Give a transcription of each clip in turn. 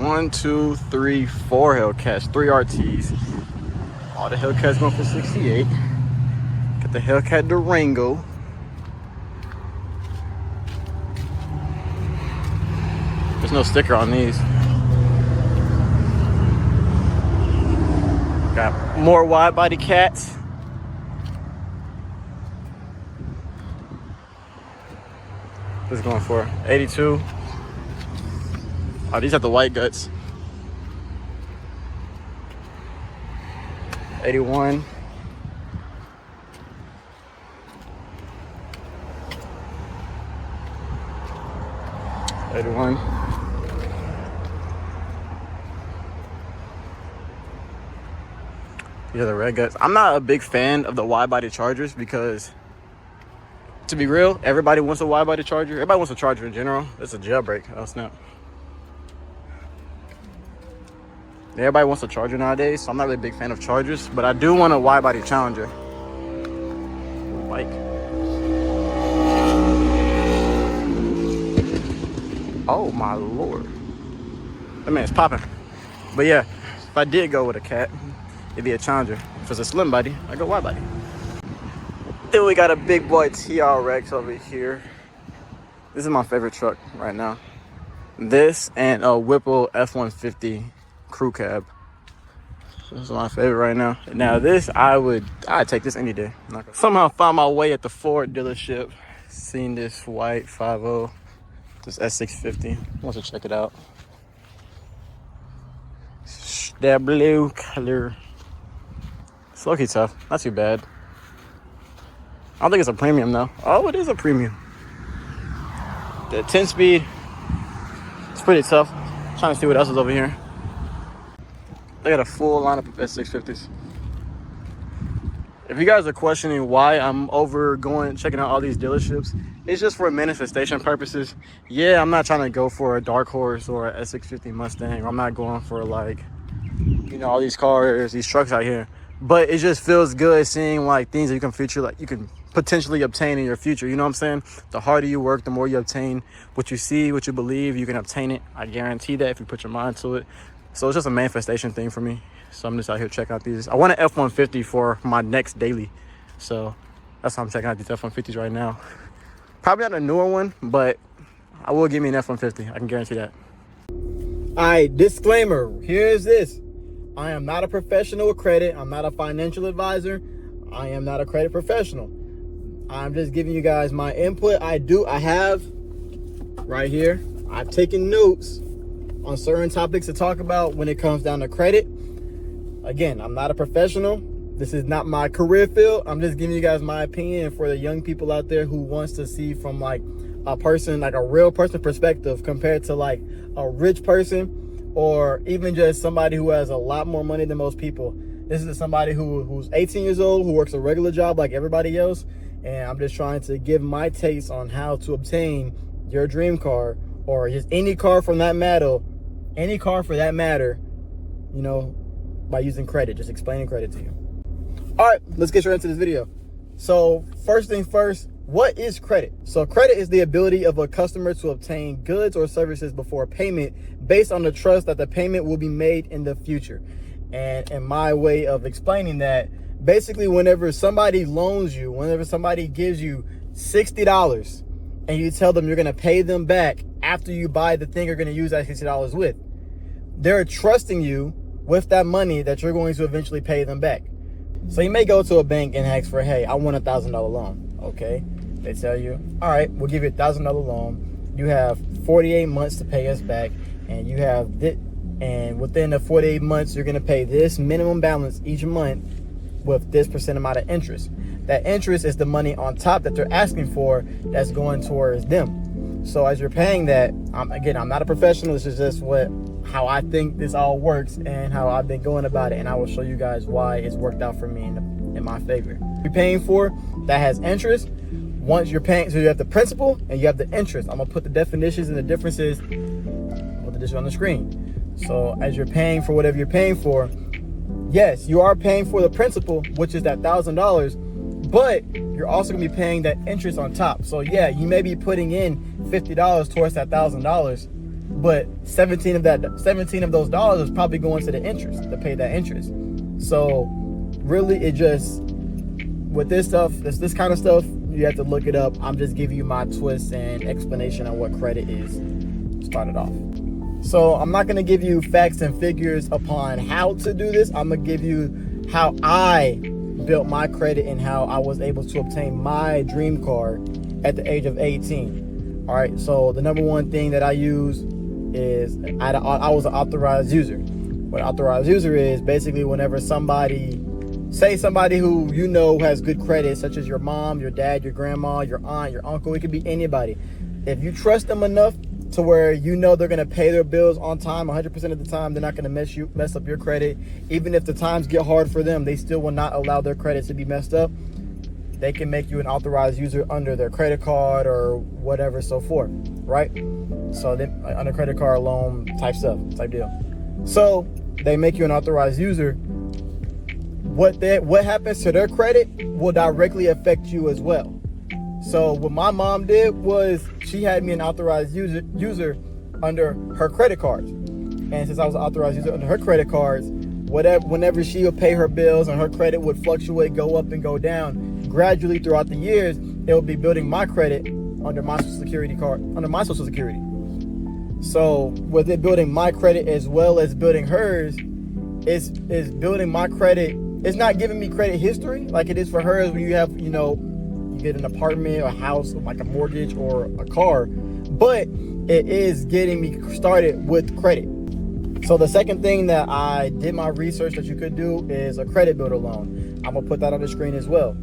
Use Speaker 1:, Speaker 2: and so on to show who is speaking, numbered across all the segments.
Speaker 1: 1, 2, 3, 4 Hellcats, 3 RTs. All the Hellcats going for 68. Got the Hellcat Durango. There's no sticker on these. Got more wide body cats. This is going for 82. Oh, these have the white guts. 81. Yeah, the red guts. I'm not a big fan of the wide body Chargers because, to be real, everybody wants a wide body Charger. Everybody wants a Charger in general. It's a jailbreak. Oh snap. Everybody wants a Charger nowadays, so I'm not really a big fan of Chargers, but I do want a wide body Challenger. Bike. Oh my lord. That man's popping. But yeah, if I did go with a cat, it'd be a Challenger. If it's a slim body, I go wide body. Then we got a big boy TRX over here. This is my favorite truck right now. This and a Whipple F-150 crew cab. This is my favorite right now. Now this, I'd take this any day. Somehow found my way at the Ford dealership. Seen this white 5.0, this S650. Want to check it out. That blue color. It's low-key tough. Not too bad. I don't think it's a premium though. Oh, it is a premium. The 10-speed. It's pretty tough. Trying to see what else is over here. They got a full lineup of S650s. If you guys are questioning why I'm checking out all these dealerships, it's just for manifestation purposes. Yeah, I'm not trying to go for a Dark Horse or a S650 Mustang. I'm not going for like, you know, all these cars, these trucks out here. But it just feels good seeing like things that you can potentially obtain in your future. You know what I'm saying? The harder you work, the more you obtain. What you see, what you believe, you can obtain it. I guarantee that if you put your mind to it. So it's just a manifestation thing for me. So I'm just out here checking out these. I want an F-150 for my next daily. So that's why I'm checking out these F-150s right now. Probably not a newer one, but I will give me an F-150. I can guarantee that. All right, disclaimer. Here's this. I am not a professional with credit. I'm not a financial advisor. I am not a credit professional. I'm just giving you guys my input. I have right here. I've taken notes on certain topics to talk about when it comes down to credit. Again, I'm not a professional. This is not my career field. I'm just giving you guys my opinion for the young people out there who wants to see from like a person, like a real person perspective compared to like a rich person or even just somebody who has a lot more money than most people. This is somebody who's 18 years old, who works a regular job like everybody else. And I'm just trying to give my takes on how to obtain your dream car or just any car for that matter, you know, by using credit, just explaining credit to you. All right, let's get straight into this video. So first thing first, what is credit? So credit is the ability of a customer to obtain goods or services before payment based on the trust that the payment will be made in the future. And in my way of explaining that, basically whenever somebody loans you, whenever somebody gives you $60 and you tell them you're going to pay them back after you buy the thing you're going to use that $60 with, they're trusting you with that money that you're going to eventually pay them back. So you may go to a bank and ask for, hey, I want a $1,000 loan. Okay. They tell you, all right, we'll give you a $1,000 loan. You have 48 months to pay us back. And you have this, and within the 48 months, you're going to pay this minimum balance each month with this percent amount of interest. That interest is the money on top that they're asking for that's going towards them. So as you're paying that, I'm not a professional. This is just how I think this all works and how I've been going about it. And I will show you guys why it's worked out for me in my favor. You're paying for that has interest. Once you're paying, so you have the principal and you have the interest. I'm gonna put the definitions and the differences. I'll put this on the screen. So as you're paying for whatever you're paying for, yes, you are paying for the principal, which is that $1,000, but you're also gonna be paying that interest on top. So yeah, you may be putting in $50 towards that $1,000, but 17 of those dollars is probably going to the interest, to pay that interest. So really, it just, with this stuff, this kind of stuff, you have to look it up. I'm just giving you my twist and explanation on what credit is. Start it off. So I'm not going to give you facts and figures upon how to do this. I'm going to give you how I built my credit and how I was able to obtain my dream car at the age of 18. All right, so the number one thing that I use is I was an authorized user. What an authorized user is, basically whenever somebody who you know has good credit, such as your mom, your dad, your grandma, your aunt, your uncle, it could be anybody. If you trust them enough to where you know they're going to pay their bills on time 100% of the time, they're not going to mess up your credit. Even if the times get hard for them, they still will not allow their credit to be messed up. They can make you an authorized user under their credit card or whatever, so forth, right? So they, under credit card loan type deal. So they make you an authorized user. What happens to their credit will directly affect you as well. So what my mom did was she had me an authorized user under her credit cards. And since I was an authorized user under her credit cards, whenever she would pay her bills and her credit would fluctuate, go up and go down, gradually throughout the years, it would be building my credit under my Social Security card, under my Social Security. So with it building my credit as well as building hers, is building my credit. It's not giving me credit history like it is for hers when you have, you get an apartment or a house, like a mortgage or a car, but it is getting me started with credit. So the second thing that I did my research that you could do is a credit builder loan. I'm gonna put that on the screen as well.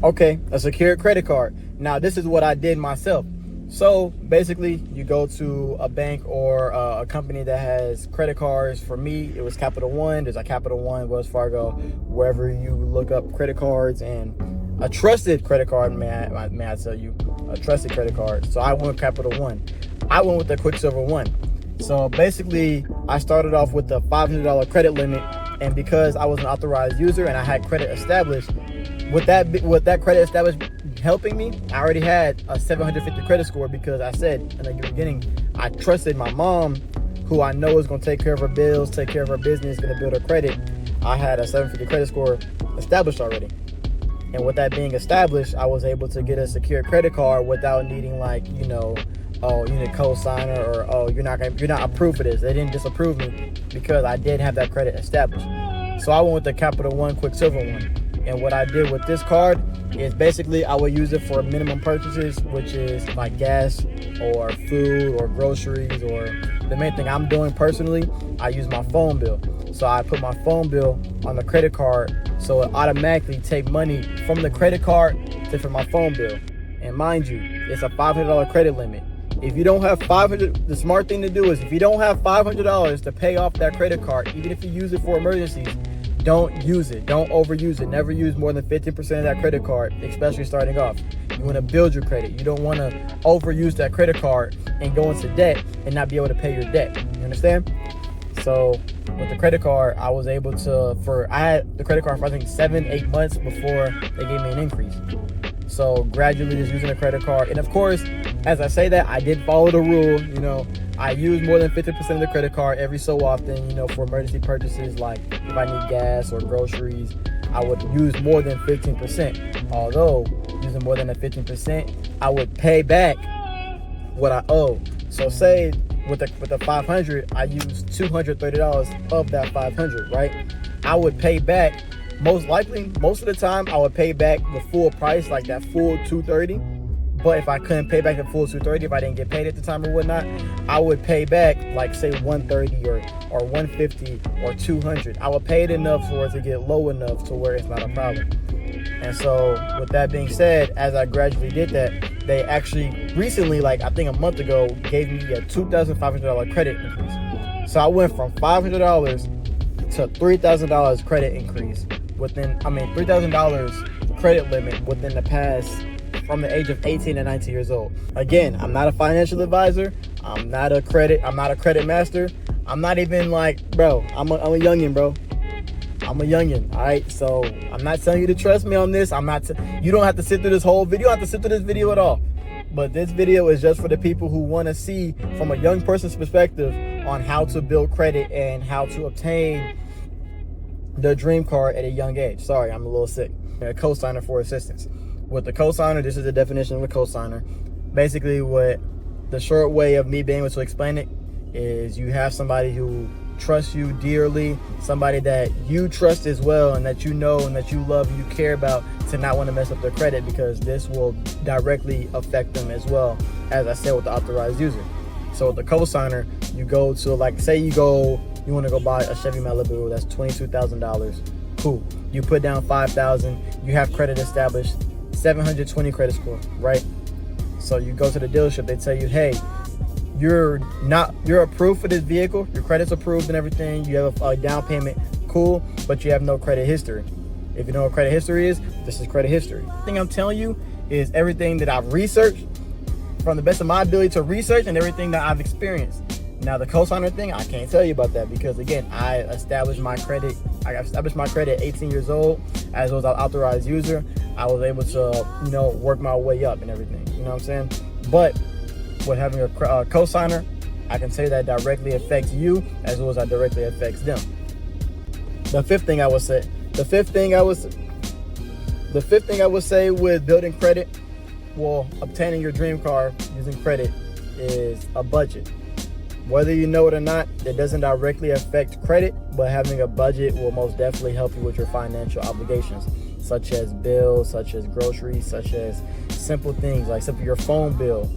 Speaker 1: Okay, a secured credit card. Now this is what I did myself. So basically, you go to a bank or a company that has credit cards. For me, it was Capital One. There's a Capital One, Wells Fargo, wherever you look up credit cards, and a trusted credit card, may I tell you, a trusted credit card. So I went with Capital One. I went with the Quicksilver One. So basically, I started off with the $500 credit limit, and because I was an authorized user and I had credit established, with that credit established helping me, I already had a 750 credit score because I said in the beginning, I trusted my mom, who I know is going to take care of her bills, take care of her business, going to build her credit. I had a 750 credit score established already. And with that being established, I was able to get a secure credit card without needing oh, you need a co-signer, or oh, you're not approved for this. They didn't disapprove me because I did have that credit established. So I went with the Capital One Quicksilver One. And what I did with this card is basically I would use it for minimum purchases, which is like gas or food or groceries, or the main thing I'm doing personally, I use my phone bill. So I put my phone bill on the credit card, so it automatically take money from the credit card to for my phone bill. And mind you, it's a $500 credit limit. If you don't have $500, the smart thing to do is if you don't have $500 to pay off that credit card, even if you use it for emergencies, don't use it. Don't overuse it. Never use more than 15% of that credit card, especially starting off. You want to build your credit. You don't want to overuse that credit card and go into debt and not be able to pay your debt. You understand? So with the credit card, I was able to, I had the credit card for I think 7-8 months before they gave me an increase. So gradually just using the credit card. And of course, as I say that, I did follow the rule. I use more than 50% of the credit card every so often, for emergency purchases, like if I need gas or groceries, I would use more than 15%. Although using more than the 15%, I would pay back what I owe. So say with the 500, I used $230 of that 500, right? I would pay back, most of the time, I would pay back the full price, like that full $230. But if I couldn't pay back the full $230, if I didn't get paid at the time or whatnot, I would pay back like say $130 or $150 or $200. I would pay it enough for it to get low enough to where it's not a problem. And so with that being said, as I gradually did that, they actually recently, like I think a month ago, gave me a $2,500 credit increase. So I went from $500 to $3,000 credit increase $3,000 credit limit within the past, from the age of 18 and 19 years old. Again, I'm not a financial advisor. I'm not a credit master. I'm not even like, bro, I'm a youngin', bro. I'm a youngin', all right? So I'm not telling you to trust me on this. You don't have to sit through this whole video. You don't have to sit through this video at all. But this video is just for the people who want to see from a young person's perspective on how to build credit and how to obtain the dream car at a young age. Sorry, I'm a little sick. A cosigner for assistance. With the cosigner, this is the definition of a cosigner. Basically, what the short way of me being able to explain it is you have somebody who trusts you dearly, somebody that you trust as well, and that you know and that you love and you care about, to not want to mess up their credit, because this will directly affect them as well, as I said with the authorized user. So with the cosigner, you go to, like, say you want to go buy a Chevy Malibu that's $22,000. Cool. You put down $5,000. You have credit established, 720 credit score, right? So you go to the dealership. They tell you, hey, you're approved for this vehicle. Your credit's approved and everything. You have a down payment. Cool. But you have no credit history. If you know what credit history is, this is credit history. The thing I'm telling you is everything that I've researched from the best of my ability to research, and everything that I've experienced. Now the cosigner thing, I can't tell you about that, because again, I established my credit at 18 years old. As well as an authorized user, I was able to, work my way up and everything. You know what I'm saying? But with having a cosigner, I can say that directly affects you as well as that directly affects them. The fifth thing I would say with building credit, obtaining your dream car using credit, is a budget. Whether you know it or not, it doesn't directly affect credit, but having a budget will most definitely help you with your financial obligations, such as bills, such as groceries, such as simple things like your phone bill,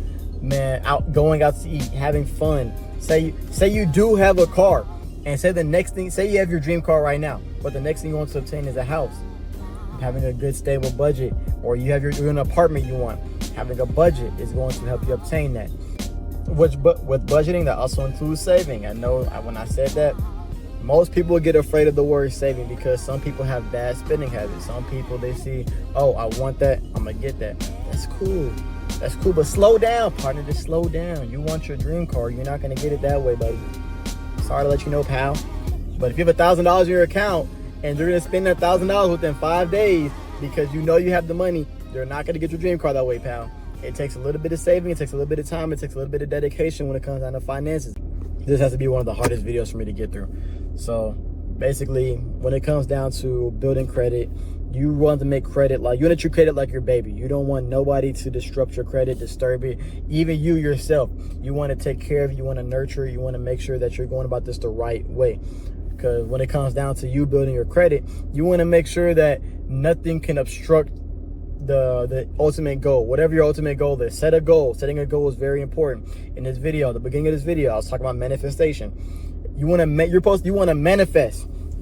Speaker 1: going out to eat, having fun. Say you do have a car, and say you have your dream car right now, but the next thing you want to obtain is a house. Having a good stable budget, or you're in an apartment you want, having a budget is going to help you obtain that. With budgeting, that also includes saving. I know when I said that, most people get afraid of the word saving, because some people have bad spending habits. Some people, they see, oh, I want that, I'm gonna get that. That's cool, but slow down, partner. Just slow down. You want your dream car, you're not gonna get it that way, buddy. Sorry to let you know, pal. But if you have $1,000 in your account and you're gonna spend that $1,000 within 5 days because you know you have the money, you're not gonna get your dream car that way, pal. It takes a little bit of saving, it takes a little bit of time, it takes a little bit of dedication when it comes down to finances. This has to be one of the hardest videos for me to get through. So basically, when it comes down to building credit, you want to make credit like, you want to treat credit like your baby. You don't want nobody to disrupt your credit, disturb it, even you yourself. You want to take care of it, you want to nurture it, you want to make sure that you're going about this the right way. Because when it comes down to you building your credit, you want to make sure that nothing can obstruct the ultimate goal. Whatever your ultimate goal is, set a goal. Setting a goal is very important. In this video, the beginning of this video, I was talking about manifestation. You want to manifest.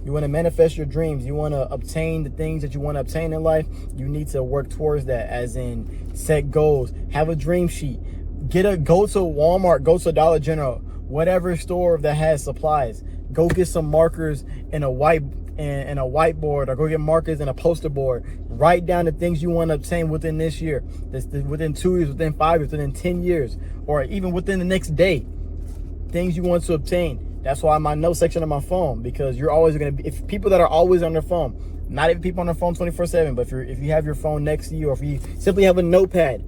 Speaker 1: You want to manifest your dreams. You want to obtain the things that you want to obtain in life. You need to work towards that, as in set goals, have a dream sheet, go to Walmart, go to Dollar General, whatever store that has supplies. Go get some markers and a whiteboard, or go get markers and a poster board. Write down the things you want to obtain within this year, within 2 years, within 5 years, within 10 years, or even within the next day. Things you want to obtain. That's why my note section on my phone, because you're always going to be, if people that are always on their phone, not even people on their phone 24/7, but if you have your phone next to you, or if you simply have a notepad,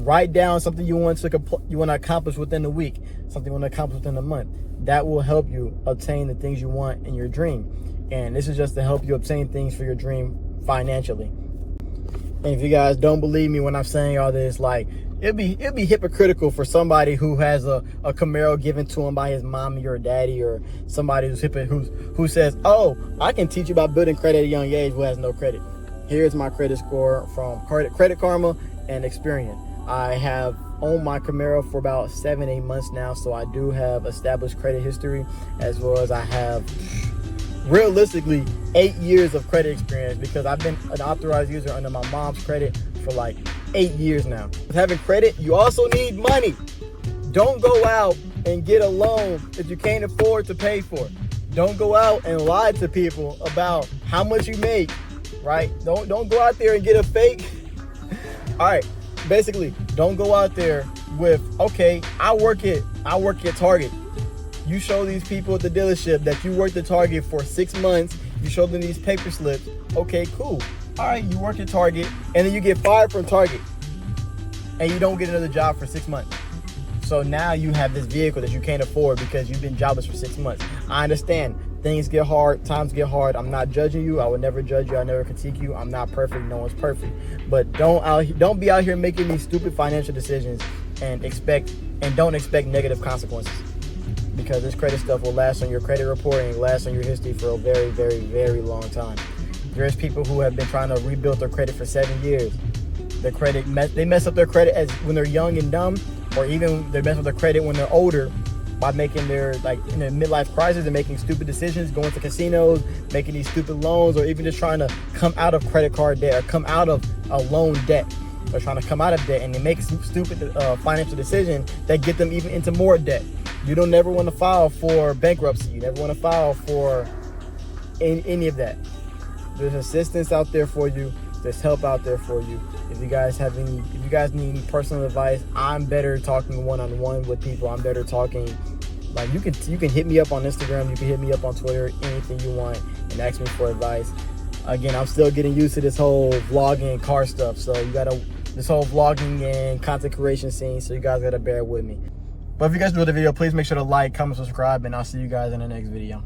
Speaker 1: write down something you want to accomplish within the week, something you want to accomplish within a month. That will help you obtain the things you want in your dream. And this is just to help you obtain things for your dream financially. And if you guys don't believe me when I'm saying all this, like, it'd be hypocritical for somebody who has a Camaro given to him by his mommy or daddy, or somebody who says, oh, I can teach you about building credit at a young age, who has no credit. Here's my credit score from Credit Karma and Experian. I have owned my Camaro for about 7-8 months now, so I do have established credit history, as well as I have realistically 8 years of credit experience, because I've been an authorized user under my mom's credit for like 8 years now. With having credit, you also need money. Don't go out and get a loan if you can't afford to pay for it. Don't go out and lie to people about how much you make, right? Don't go out there and get a fake. All right, basically, don't go out there with, okay, I work at Target. You show these people at the dealership that you worked at Target for 6 months
Speaker 2: You show them these paper slips. Okay, cool. All right, you work at Target, and then you get fired from Target, and you don't get another job for 6 months. So now you have this vehicle that you can't afford because you've been jobless for 6 months. I understand. Things get hard. Times get hard. I'm not judging you. I would never judge you. I never critique you. I'm not perfect. No one's perfect. But don't be out here making these stupid financial decisions and don't expect negative consequences. Because this credit stuff will last on your credit report and last on your history for a very, very, very long time. There's people who have been trying to rebuild their credit for 7 years. They mess up their credit when they're young and dumb, or even they mess up their credit when they're older by making in their midlife crisis and making stupid decisions, going to casinos, making these stupid loans, or even just trying to come out of credit card debt or come out of a loan debt. They're trying to come out of debt, and they make some stupid financial decisions that get them even into more debt. You don't never want to file for bankruptcy. You never want to file for any of that. There's assistance out there for you. There's help out there for you. If you guys need any personal advice, I'm better talking one-on-one with people. I'm better talking, like, you can hit me up on Instagram. You can hit me up on Twitter, anything you want, and ask me for advice. Again, I'm still getting used to this whole vlogging and car stuff. So this whole vlogging and content creation scene. So you guys gotta bear with me. But if you guys enjoyed the video, please make sure to like, comment, subscribe, and I'll see you guys in the next video.